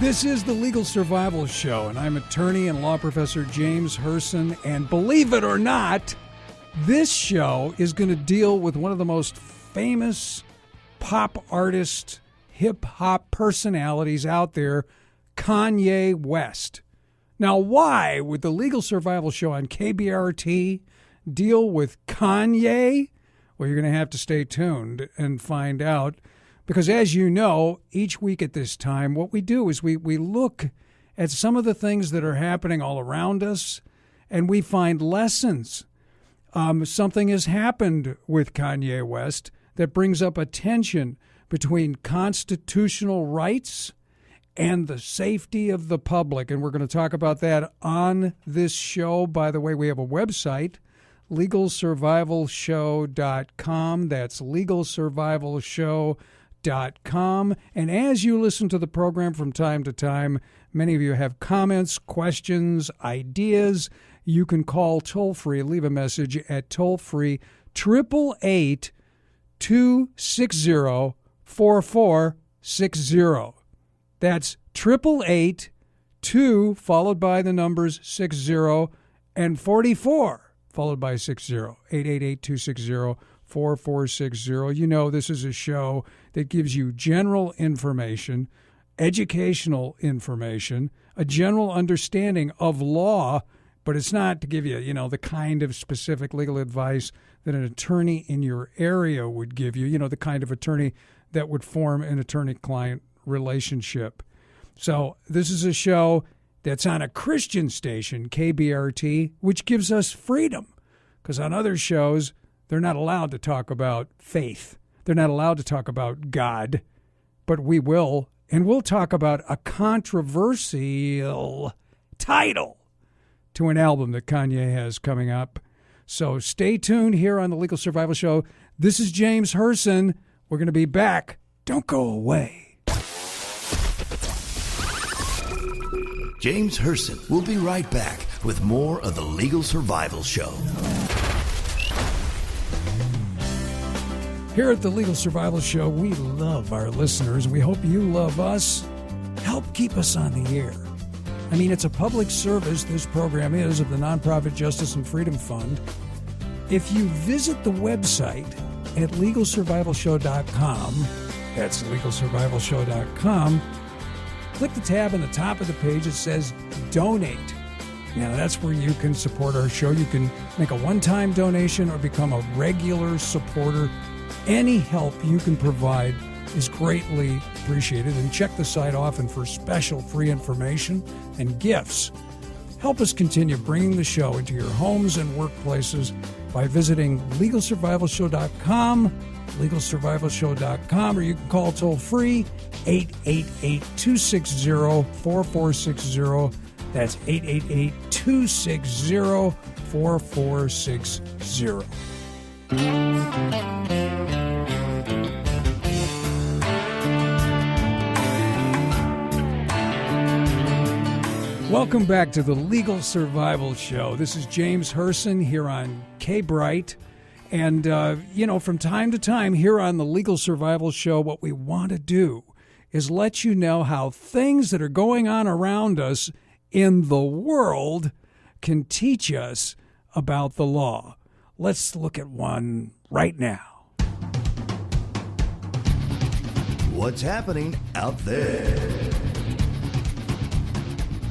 This is the Legal Survival Show, and I'm attorney and law professor James Herson. And believe it or not, this show is going to deal with one of the most famous pop artist, hip-hop personalities out there, Kanye West. Now, why would the Legal Survival Show on KBRT deal with Kanye? Well, you're going to have to stay tuned and find out. Because as you know, each week at this time, what we do is we look at some of the things that are happening all around us, and we find lessons. Something has happened with Kanye West that brings up a tension between constitutional rights and the safety of the public. And we're going to talk about that on this show. By the way, we have a website, LegalSurvivalShow.com. That's LegalSurvivalShow.com. And as you listen to the program from time to time, many of you have comments, questions, ideas. You can call toll-free, leave a message at toll-free 888-260-4460. That's 888-2 followed by the numbers 60 and 44 followed by 60. 888-260-4460. You know, this is a show that gives you general information, educational information, a general understanding of law, but it's not to give you, the kind of specific legal advice that an attorney in your area would give you, the kind of attorney that would form an attorney-client relationship. So this is a show that's on a Christian station, KBRT, which gives us freedom, because on other shows, they're not allowed to talk about faith. They're not allowed to talk about God, but we will. And we'll talk about a controversial title to an album that Kanye has coming up. So stay tuned here on the Legal Survival Show. This is James Herson. We're going to be back. Don't go away. James Herson will be right back with more of the Legal Survival Show. Here at the Legal Survival Show, we love our listeners. We hope you love us. Help keep us on the air. I mean, it's a public service, this program is, of the nonprofit Justice and Freedom Fund. If you visit the website at LegalSurvivalShow.com, that's LegalSurvivalShow.com, click the tab on the top of the page that says Donate. Now, that's where you can support our show. You can make a one-time donation or become a regular supporter. Any help you can provide is greatly appreciated. And check the site often for special free information and gifts. Help us continue bringing the show into your homes and workplaces by visiting LegalSurvivalShow.com, LegalSurvivalShow.com, or you can call toll-free 888-260-4460. That's 888-260-4460. Welcome back to the Legal Survival Show. This is James Herson here on KBRT. And, from time to time here on the Legal Survival Show, what we want to do is let you know how things that are going on around us in the world can teach us about the law. Let's look at one right now. What's happening out there?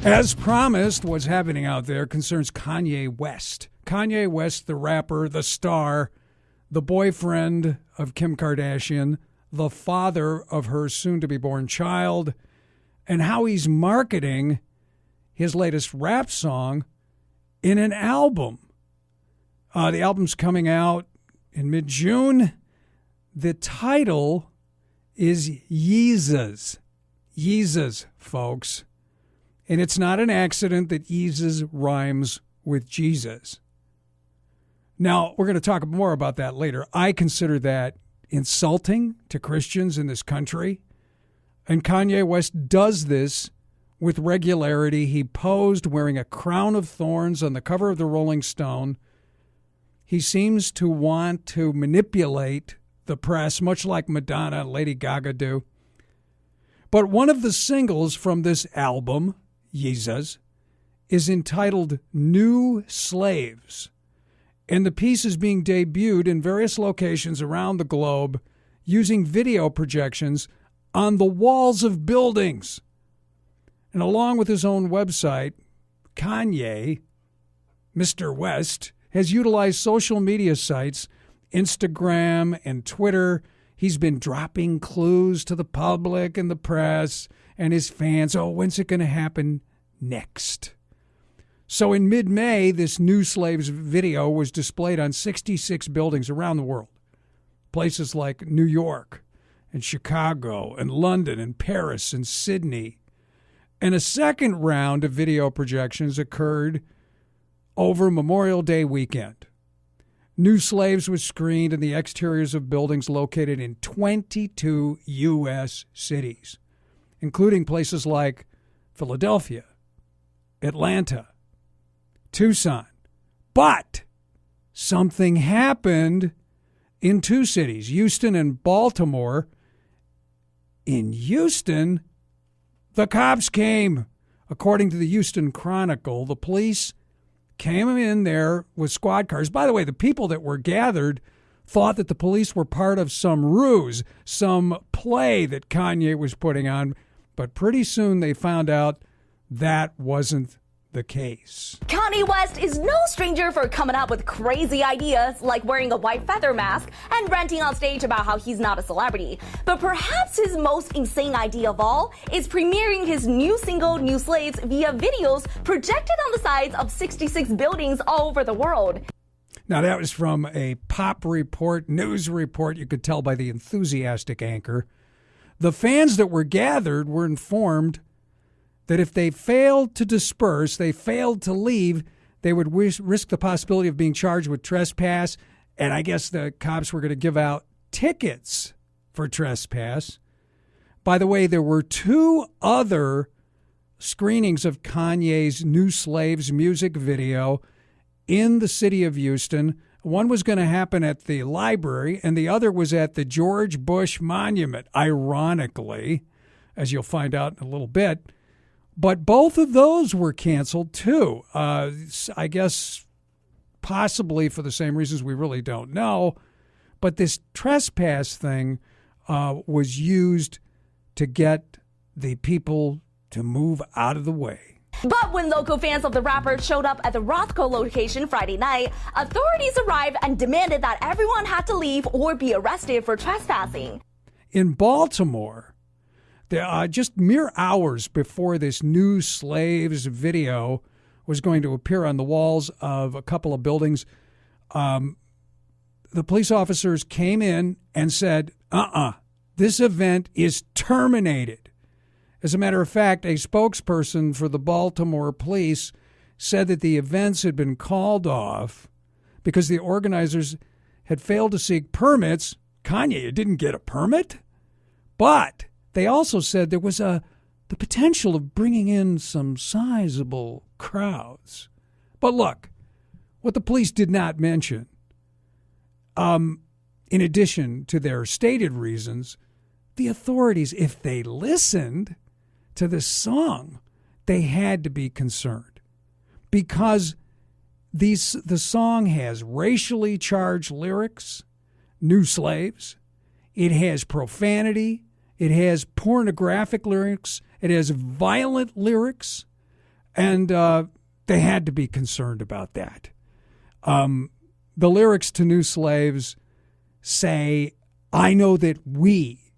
As promised, what's happening out there concerns Kanye West. Kanye West, the rapper, the star, the boyfriend of Kim Kardashian, the father of her soon-to-be-born child, and how he's marketing his latest rap song in an album. The album's coming out in mid-June. The title is Yeezus. Yeezus, folks. And it's not an accident that Yeezus rhymes with Jesus. Now, we're going to talk more about that later. I consider that insulting to Christians in this country. And Kanye West does this with regularity. He posed wearing a crown of thorns on the cover of the Rolling Stone. He seems to want to manipulate the press, much like Madonna and Lady Gaga do. But one of the singles from this album, Yeezus, is entitled New Slaves. And the piece is being debuted in various locations around the globe using video projections on the walls of buildings. And along with his own website, Kanye, Mr. West, has utilized social media sites, Instagram and Twitter. He's been dropping clues to the public and the press and his fans. Oh, when's it going to happen next? So in mid-May, this New Slaves video was displayed on 66 buildings around the world. Places like New York and Chicago and London and Paris and Sydney. And a second round of video projections occurred over Memorial Day weekend. New Slaves was screened in the exteriors of buildings located in 22 U.S. cities, including places like Philadelphia, Atlanta, Tucson. But something happened in two cities, Houston and Baltimore. In Houston, the cops came. According to the Houston Chronicle, the police came in there with squad cars. By the way, the people that were gathered thought that the police were part of some ruse, some play that Kanye was putting on. But pretty soon they found out that wasn't the case. Kanye West is no stranger for coming up with crazy ideas like wearing a white feather mask and ranting on stage about how he's not a celebrity. But perhaps his most insane idea of all is premiering his new single, New Slaves, via videos projected on the sides of 66 buildings all over the world. Now, that was from a pop report, news report, you could tell by the enthusiastic anchor. The fans that were gathered were informed that if they failed to disperse, they failed to leave, they would risk the possibility of being charged with trespass. And I guess the cops were going to give out tickets for trespass. By the way, there were two other screenings of Kanye's New Slaves music video in the city of Houston. One was going to happen at the library, and the other was at the George Bush Monument, ironically, as you'll find out in a little bit. But both of those were canceled, too. I guess possibly for the same reasons we really don't know. But this trespass thing was used to get the people to move out of the way. But when local fans of the rapper showed up at the Rothko location Friday night, authorities arrived and demanded that everyone had to leave or be arrested for trespassing. In Baltimore, just mere hours before this New Slaves video was going to appear on the walls of a couple of buildings, the police officers came in and said, this event is terminated. As a matter of fact, a spokesperson for the Baltimore police said that the events had been called off because the organizers had failed to seek permits. Kanye didn't get a permit, but they also said there was the potential of bringing in some sizable crowds. But look, what the police did not mention, in addition to their stated reasons, the authorities, if they listened to this song, they had to be concerned because the song has racially charged lyrics, New Slaves. It has profanity. It has pornographic lyrics. It has violent lyrics. And they had to be concerned about that. The lyrics to New Slaves say, I know that we,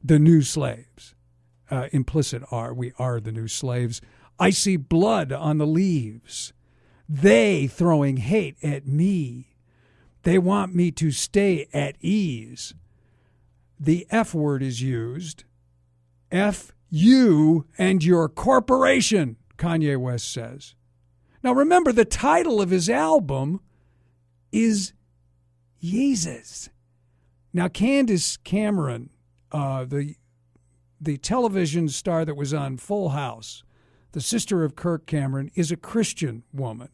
the new slaves, implicit are, we are the new slaves. I see blood on the leaves. They throwing hate at me. They want me to stay at ease. The F word is used. F you and your corporation, Kanye West says. Now remember, the title of his album is Yeezus. Now Candace Cameron, the the television star that was on Full House, the sister of Kirk Cameron, is a Christian woman.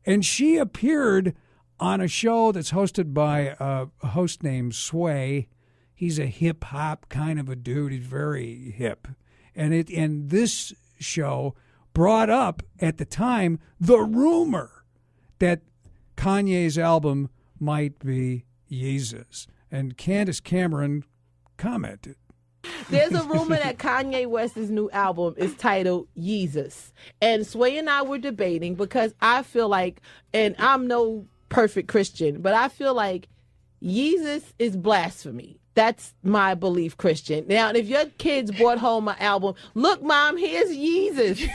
And she appeared on a show that's hosted by a host named Sway. He's a hip-hop kind of a dude. He's very hip. And this show brought up, at the time, the rumor that Kanye's album might be Yeezus. And Candace Cameron commented. There's a rumor that Kanye West's new album is titled Yeezus. And Sway and I were debating because I feel like, and I'm no perfect Christian, but I feel like Yeezus is blasphemy. That's my belief, Christian. Now, if your kids brought home an album, look, Mom, here's Yeezus.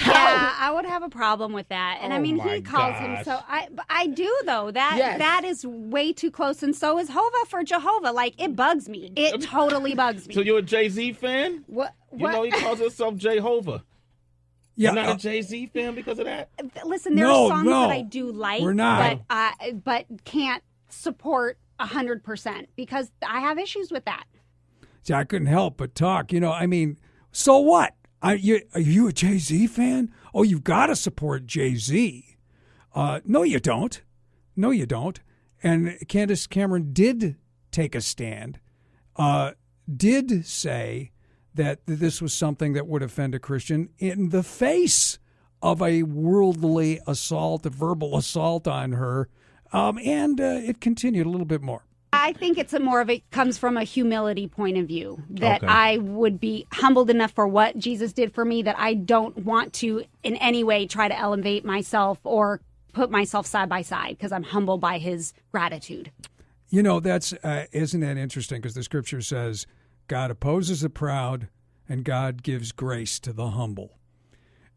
Yeah, I would have a problem with that. And I mean, he calls him so. I do, though. That is way too close. And so is Hova for Jehovah. Like, it bugs me. It totally bugs me. So you're a Jay-Z fan? What? You know he calls himself Jehovah. Yeah, you're not a Jay-Z fan because of that? Listen, there are songs that I do like, we're not. but can't support 100% because I have issues with that. See, I couldn't help but talk. I mean, so what? Are you a Jay-Z fan? Oh, you've got to support Jay-Z. No, you don't. No, you don't. And Candace Cameron did take a stand, did say that this was something that would offend a Christian in the face of a worldly assault, a verbal assault on her. And it continued a little bit more. I think it's comes from a humility point of view that I would be humbled enough for what Jesus did for me that I don't want to in any way try to elevate myself or put myself side by side because I'm humbled by his gratitude. That's isn't that interesting? Because the scripture says God opposes the proud and God gives grace to the humble.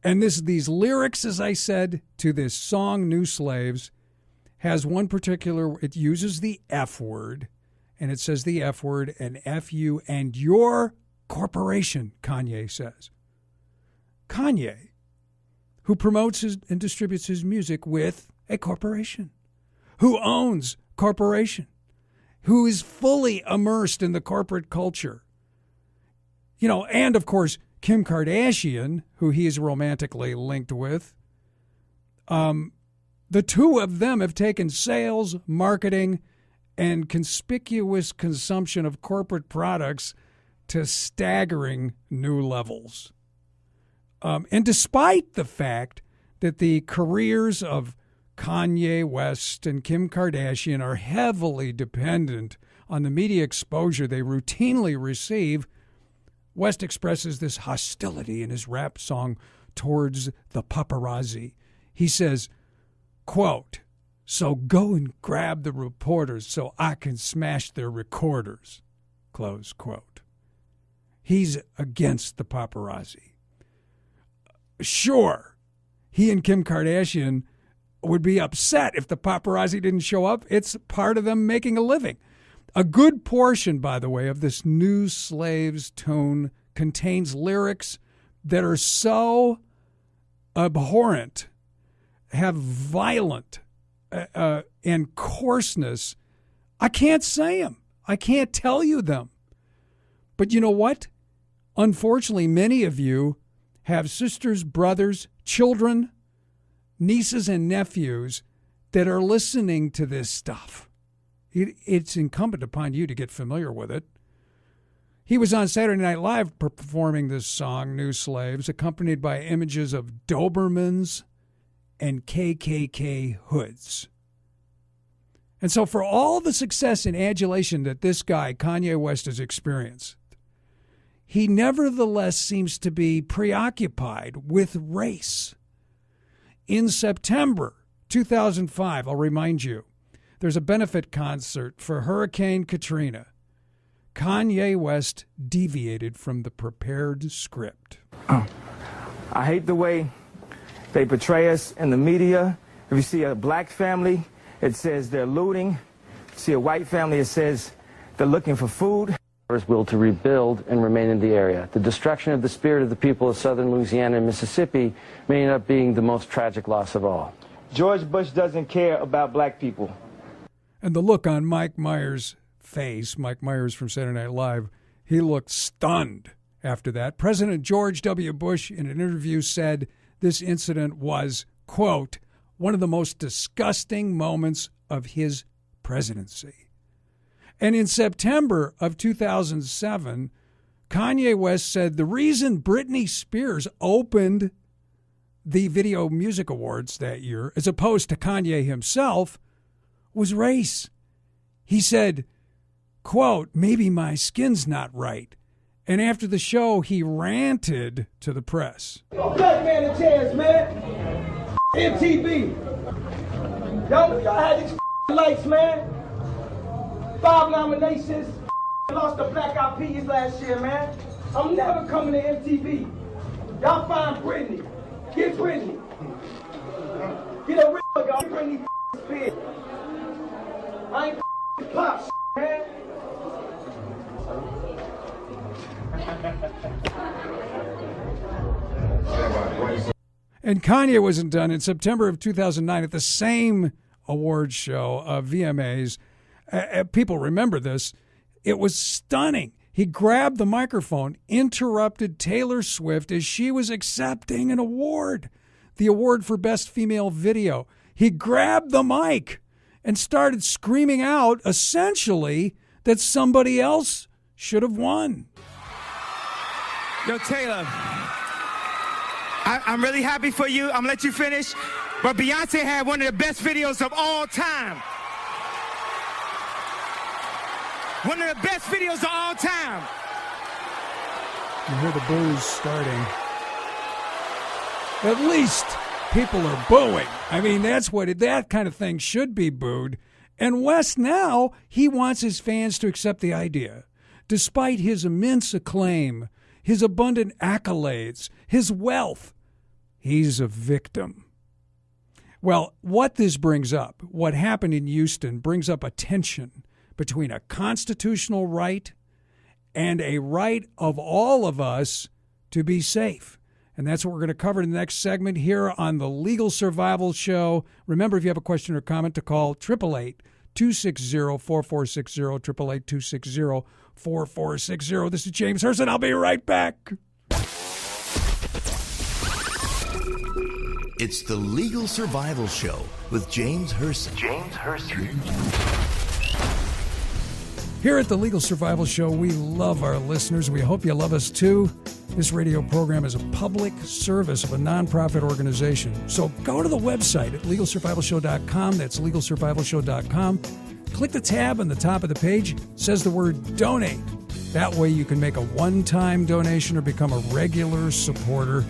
And these lyrics, as I said, to this song, New Slaves, has one particular, it uses the F word, and it says the F word and F-U and your corporation, Kanye says. Kanye, who promotes and distributes his music with a corporation, who owns corporation, who is fully immersed in the corporate culture. And of course, Kim Kardashian, who he is romantically linked with, the two of them have taken sales, marketing, and conspicuous consumption of corporate products to staggering new levels. And despite the fact that the careers of Kanye West and Kim Kardashian are heavily dependent on the media exposure they routinely receive, West expresses this hostility in his rap song towards the paparazzi. He says, quote, so go and grab the reporters so I can smash their recorders, close quote. He's against the paparazzi. Sure, he and Kim Kardashian would be upset if the paparazzi didn't show up. It's part of them making a living. A good portion, by the way, of this New Slaves tune contains lyrics that are so abhorrent, have violent and coarseness. I can't say them. I can't tell you them. But you know what? Unfortunately, many of you have sisters, brothers, children, nieces, and nephews that are listening to this stuff. It's incumbent upon you to get familiar with it. He was on Saturday Night Live performing this song, New Slaves, accompanied by images of Dobermans and KKK hoods. And so for all the success and adulation that this guy, Kanye West, has experienced, he nevertheless seems to be preoccupied with race. In September 2005, I'll remind you, there's a benefit concert for Hurricane Katrina. Kanye West deviated from the prepared script. I hate the way they portray us in the media. If you see a black family, it says they're looting. If you see a white family, it says they're looking for food. Will to rebuild and remain in the area. The destruction of the spirit of the people of southern Louisiana and Mississippi may end up being the most tragic loss of all. George Bush doesn't care about black people. And the look on Mike Myers' face, Mike Myers from Saturday Night Live, he looked stunned after that. President George W. Bush, in an interview, said this incident was, quote, one of the most disgusting moments of his presidency. And in September of 2007, Kanye West said the reason Britney Spears opened the Video Music Awards that year, as opposed to Kanye himself, was race. He said, quote, maybe my skin's not right. And after the show, he ranted to the press. Black man a chance, man. MTV. Y'all had these lights, man. 5 nominations. Lost the Black Eyed Peas last year, man. I'm never coming to MTV. Y'all find Britney. Get Britney. Get a real guy. Get Britney Spears. I ain't pop, man. And Kanye wasn't done. In September of 2009, at the same awards show of VMAs, people remember this, it was stunning. He grabbed the microphone, interrupted Taylor Swift as she was accepting an award, the award for Best Female Video. He grabbed the mic and started screaming out, essentially, that somebody else should have won. Yo, Taylor, I'm really happy for you. I'm going to let you finish. But Beyonce had one of the best videos of all time. One of the best videos of all time. You hear the boos starting. At least people are booing. I mean, that's what that kind of thing should be booed. And West now, he wants his fans to accept the idea. Despite his immense acclaim, his abundant accolades, his wealth, he's a victim. Well, what this brings up, what happened in Houston, brings up a tension between a constitutional right and a right of all of us to be safe. And that's what we're going to cover in the next segment here on the Legal Survival Show. Remember, if you have a question or comment, to call 888-260-4460, 888-260-4460. This is James Hurst. I'll be right back. It's the Legal Survival Show with James Hurst. Here at the Legal Survival Show, we love our listeners. We hope you love us too. This radio program is a public service of a nonprofit organization. So go to the website at LegalSurvivalShow.com. That's LegalSurvivalShow.com. Click the tab on the top of the page. It says the word donate. That way you can make a one-time donation or become a regular supporter.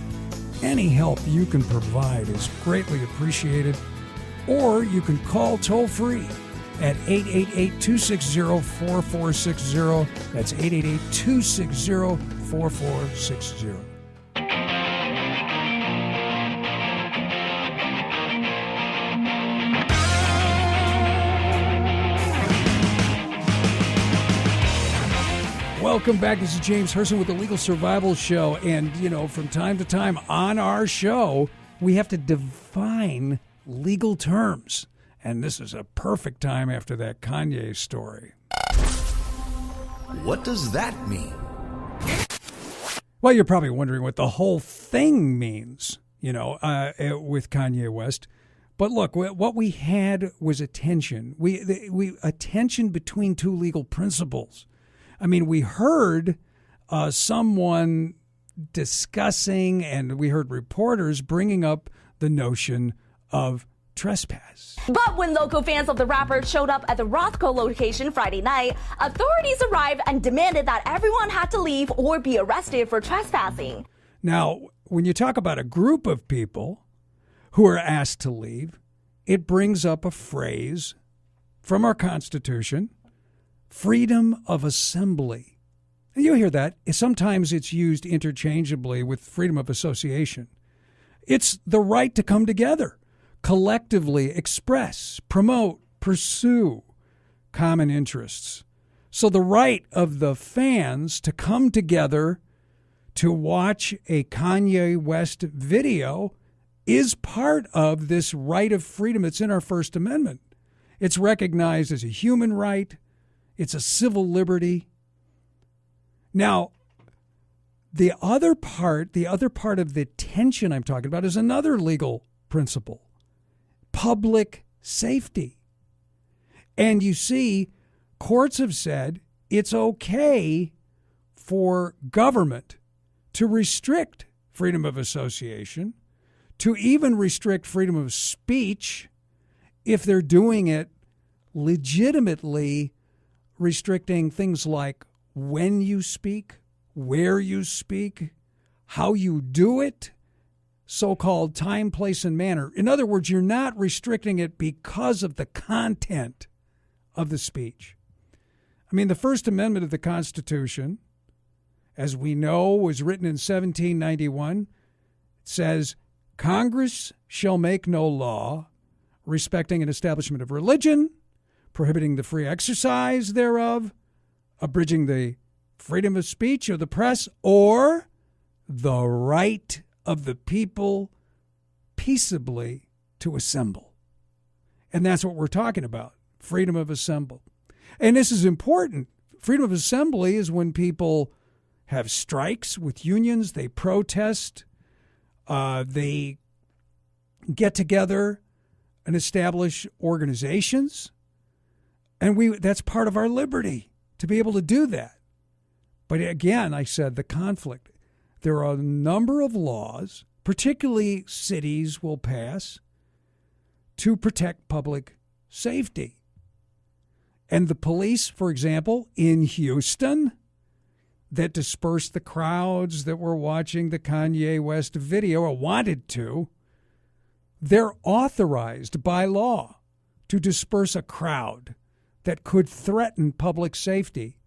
Any help you can provide is greatly appreciated. Or you can call toll-free at 888-260-4460. That's 888-260-4460. Welcome back. This is James Hurst with the Legal Survival Show. And, you know, from time to time on our show, we have to define legal terms. And this is a perfect time after that Kanye story. What does that mean? Well, you're probably wondering what the whole thing means, you know, with Kanye West. But look, what we had was a tension. We a tension between two legal principles. I mean, we heard someone discussing, and we heard reporters bringing up the notion of trespass. But when local fans of the rapper showed up at the Rothko location Friday night, authorities arrived and demanded that everyone had to leave or be arrested for trespassing. Now, when you talk about a group of people who are asked to leave, it brings up a phrase from our Constitution, freedom of assembly. And you hear that. Sometimes it's used interchangeably with freedom of association. It's the right to come together, collectively express, promote, pursue common interests. So the right of the fans to come together to watch a Kanye West video is part of this right of freedom that's in our First Amendment. It's recognized as a human right. It's a civil liberty. Now, The other part of the tension I'm talking about is another legal principle: public safety. And you see, courts have said it's okay for government to restrict freedom of association, to even restrict freedom of speech if they're doing it legitimately, restricting things like when you speak, where you speak, how you do it, so-called time, place, and manner. In other words, you're not restricting it because of the content of the speech. I mean, the First Amendment of the Constitution, as we know, was written in 1791. It says, Congress shall make no law respecting an establishment of religion, prohibiting the free exercise thereof, abridging the freedom of speech or the press, or the right of the people peaceably to assemble. And that's what we're talking about, freedom of assembly. And this is important. Freedom of assembly is when people have strikes with unions, they protest, they get together and establish organizations. And that's part of our liberty, to be able to do that. But again, I said the conflict. There are a number of laws, particularly cities will pass, to protect public safety. And the police, for example, in Houston, that dispersed the crowds that were watching the Kanye West video or wanted to, they're authorized by law to disperse a crowd that could threaten public safety.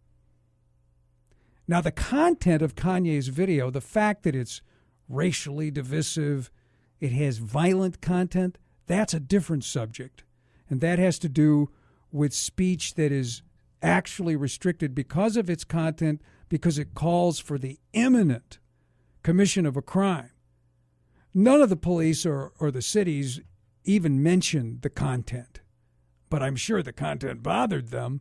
Now, the content of Kanye's video, the fact that it's racially divisive, it has violent content, that's a different subject. And that has to do with speech that is actually restricted because of its content, because it calls for the imminent commission of a crime. None of the police or the cities even mentioned the content, but I'm sure the content bothered them.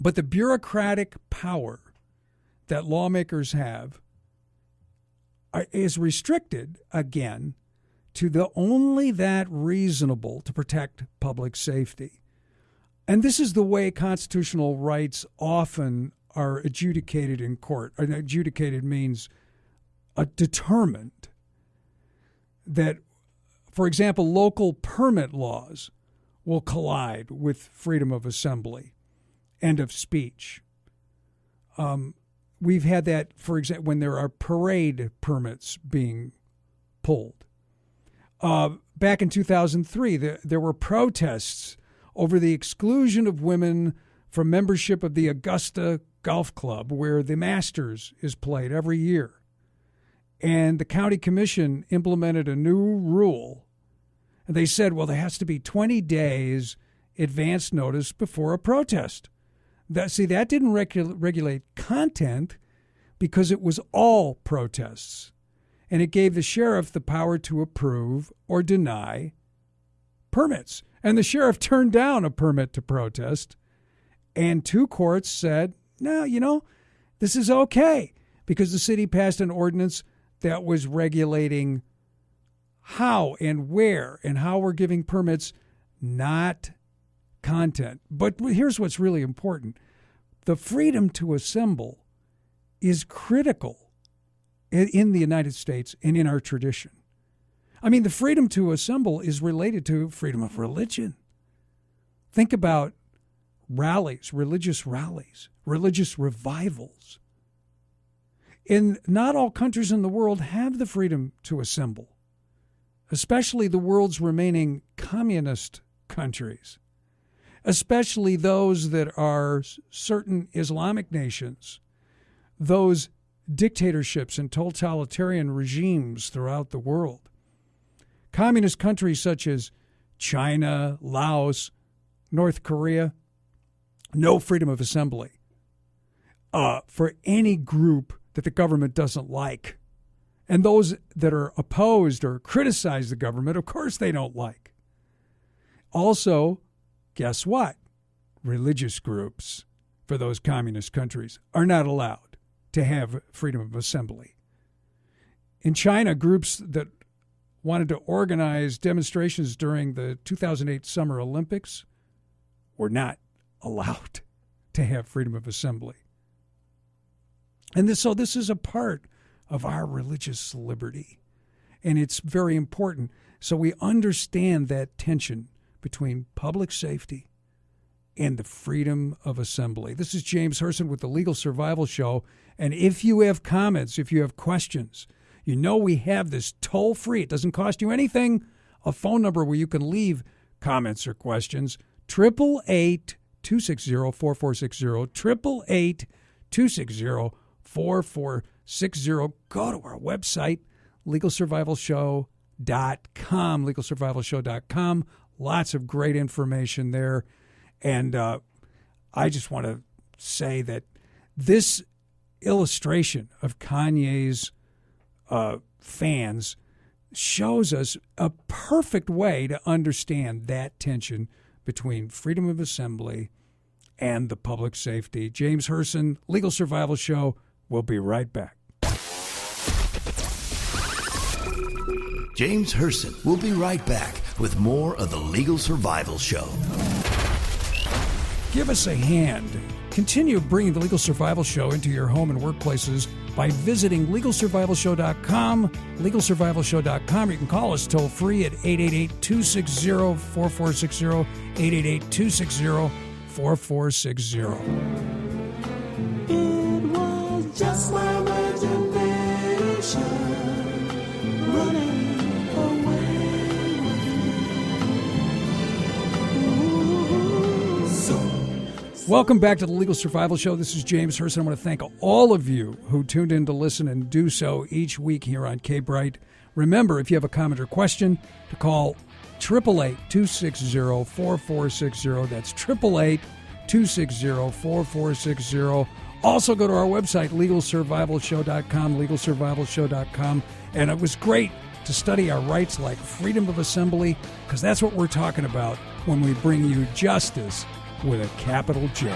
But the bureaucratic power that lawmakers have is restricted, again, to only that reasonable to protect public safety. And this is the way constitutional rights often are adjudicated in court. And adjudicated means determined. That, for example, local permit laws will collide with freedom of assembly and of speech. We've had that, for example, when there are parade permits being pulled. Back in 2003, there were protests over the exclusion of women from membership of the Augusta Golf Club, where the Masters is played every year. And the county commission implemented a new rule. And they said, well, there has to be 20 days advance notice before a protest. That didn't regulate content because it was all protests. And it gave the sheriff the power to approve or deny permits. And the sheriff turned down a permit to protest. And two courts said, no, this is okay, because the city passed an ordinance that was regulating how and where and how we're giving permits, not content. But here's what's really important. The freedom to assemble is critical in the United States and in our tradition. I mean, the freedom to assemble is related to freedom of religion. Think about rallies, religious revivals. And not all countries in the world have the freedom to assemble, especially the world's remaining communist countries, especially those that are certain Islamic nations, those dictatorships and totalitarian regimes throughout the world. Communist countries such as China, Laos, North Korea, no freedom of assembly for any group that the government doesn't like. And those that are opposed or criticize the government, of course they don't like. Also, guess what? Religious groups for those communist countries are not allowed to have freedom of assembly. In China, groups that wanted to organize demonstrations during the 2008 Summer Olympics were not allowed to have freedom of assembly. And so this is a part of our religious liberty. And it's very important. So we understand that tension between public safety and the freedom of assembly. This is James Herson with the Legal Survival Show. And if you have comments, if you have questions, you know we have this toll-free, it doesn't cost you anything, a phone number where you can leave comments or questions, 888-260-4460, 888-260-4460. Go to our website, LegalSurvivalShow.com, LegalSurvivalShow.com. Lots of great information there. And I just want to say that this illustration of Kanye's fans shows us a perfect way to understand that tension between freedom of assembly and the public safety. James Herson, Legal Survival Show. We'll be right back. James Herson will be right back with more of the Legal Survival Show. Give us a hand. Continue bringing the Legal Survival Show into your home and workplaces by visiting LegalSurvivalShow.com, LegalSurvivalShow.com. You can call us toll-free at 888-260-4460, 888-260-4460. It was just my imagination running away with me. Welcome back to the Legal Survival Show. This is James Herson. I want to thank all of you who tuned in to listen and do so each week here on KBRT. Remember, if you have a comment or question, to call 888-260-4460. That's 888-260-4460. Also go to our website, LegalSurvivalShow.com, LegalSurvivalShow.com. And it was great to study our rights like freedom of assembly, because that's what we're talking about when we bring you justice with a capital J.